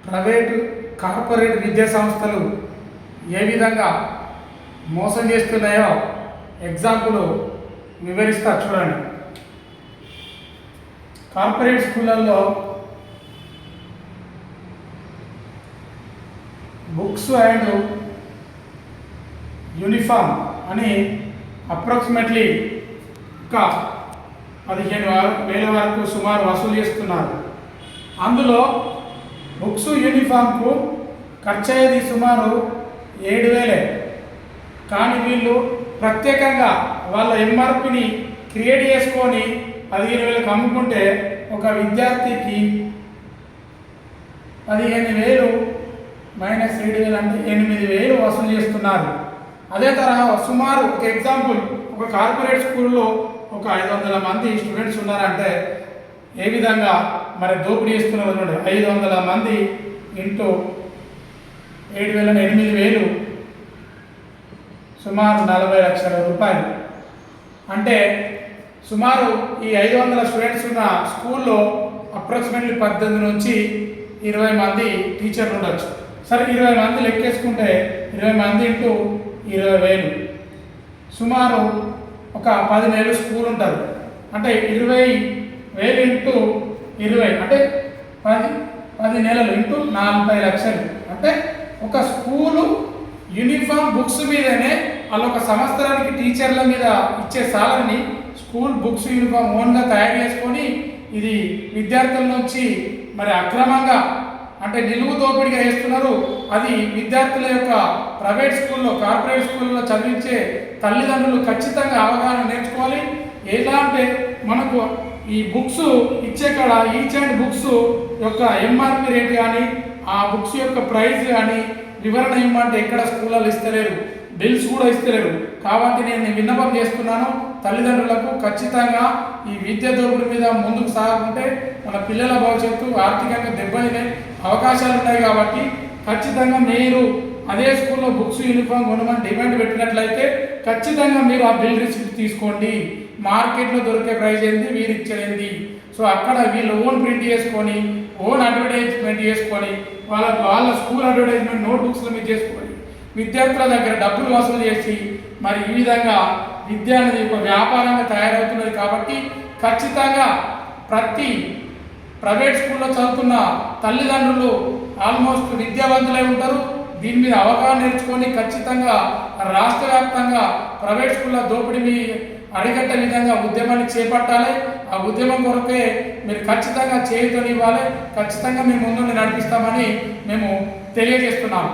Private corporate విద్యా సంస్థలు ఏ విధంగా మోసం చేస్తున్నాయో ఎగ్జాంపుల్ వివరిస్తా చూడండి. కార్పొరేట్ స్కూళ్ళల్లో బుక్స్ అండ్ యూనిఫామ్ అని అప్రాక్సిమేట్లీ ఒక 15,000 వరకు సుమారు వసూలు చేస్తున్నారు. అందులో బుక్స్ యూనిఫామ్కు ఖర్చు అయ్యేది సుమారు 7,000. కానీ వీళ్ళు ప్రత్యేకంగా వాళ్ళ ఎంఆర్పిని క్రియేట్ చేసుకొని 15,000కి అమ్ముకుంటే ఒక విద్యార్థికి 15,000 మైనస్ 7,000 అంటే 8,000 వసూలు చేస్తున్నారు. అదే తరహా సుమారు ఒక ఎగ్జాంపుల్, ఒక కార్పొరేట్ స్కూల్లో ఒక 500 మంది స్టూడెంట్స్ ఉన్నారంటే ఏ విధంగా మరి దోపిడీ చేస్తున్నారు చూడండి. 500 మంది ఇంటూ 7,000 8,000 సుమారు 40 లక్షల రూపాయలు. అంటే సుమారు ఈ 500 స్టూడెంట్స్ ఉన్న స్కూల్లో అప్రాక్సిమేట్లీ 18 నుంచి 20 మంది టీచర్లు ఉండొచ్చు. సరే 20 మంది లెక్కేసుకుంటే 20 మంది ఇంటూ 20,000 సుమారు ఒక 10 నెలలు స్కూల్ ఉంటుంది. అంటే 20,000 ఇంటూ 20 అంటే 10 నెలలు ఇంటూ 40 లక్షలు. అంటే ఒక స్కూలు యూనిఫామ్ బుక్స్ మీదనే వాళ్ళు ఒక సంవత్సరానికి టీచర్ల మీద ఇచ్చే సాలరీని స్కూల్ బుక్స్ యూనిఫామ్ ఓన్గా తయారు చేసుకొని ఇది విద్యార్థుల నుంచి మరి అక్రమంగా అంటే నిలువు దోపిడిగా వేస్తున్నారు. అది విద్యార్థుల యొక్క ప్రైవేట్ స్కూల్లో కార్పొరేట్ స్కూల్లో చదివించే తల్లిదండ్రులు ఖచ్చితంగా అవగాహన నేర్చుకోవాలి. ఎలా అంటే మనకు ఈ బుక్స్ ఇచ్చే కాడ ఈచ్ అండ్ బుక్స్ యొక్క ఎంఆర్పి రేట్ కానీ ఆ బుక్స్ యొక్క ప్రైస్ కానీ వివరణ ఇవ్వమంటే ఎక్కడ స్కూళ్ళలో ఇస్తలేరు, బిల్స్ కూడా ఇస్తలేరు. కాబట్టి నేను విన్నపం చేస్తున్నాను తల్లిదండ్రులకు, ఖచ్చితంగా ఈ విద్య దోపిడీ మీద ముందుకు సాగుకుంటే మన పిల్లల భవిష్యత్తు ఆర్థికంగా దెబ్బతినే అవకాశాలు ఉన్నాయి. కాబట్టి ఖచ్చితంగా మీరు అదే స్కూల్లో బుక్స్ యూనిఫామ్ కొనమని డిమాండ్ పెట్టినట్లయితే ఖచ్చితంగా మీరు ఆ బిల్ రిసిప్ట్ తీసుకోండి. మార్కెట్లో దొరికే ప్రైస్ ఏంది, వీరు ఇచ్చేది. సో అక్కడ వీళ్ళు ఓన్ ప్రింట్ చేసుకొని ఓన్ అడ్వర్టైజ్మెంట్ చేసుకొని వాళ్ళ స్కూల్ అడ్వర్టైజ్మెంట్ నోట్బుక్స్ల మీద చేసుకొని విద్యార్థుల దగ్గర డబ్బులు వసూలు చేసి మరి ఈ విధంగా విద్య అనేది ఒక వ్యాపారంగా తయారవుతున్నది. కాబట్టి ఖచ్చితంగా ప్రతి ప్రైవేట్ స్కూల్లో చదువుతున్న తల్లిదండ్రులు ఆల్మోస్ట్ విద్యావంతులై ఉంటారు. దీని మీద అవగాహన నేర్చుకొని ఖచ్చితంగా రాష్ట్ర వ్యాప్తంగా ప్రైవేట్ స్కూళ్ళ దోపిడీ అరికట్టే విధంగా ఉద్యమాన్ని చేపట్టాలి. ఆ ఉద్యమం కొరకే మీరు ఖచ్చితంగా చేయుతనివ్వాలి. ఖచ్చితంగా మేము ముందు నడిపిస్తామని మేము తెలియజేస్తున్నాము.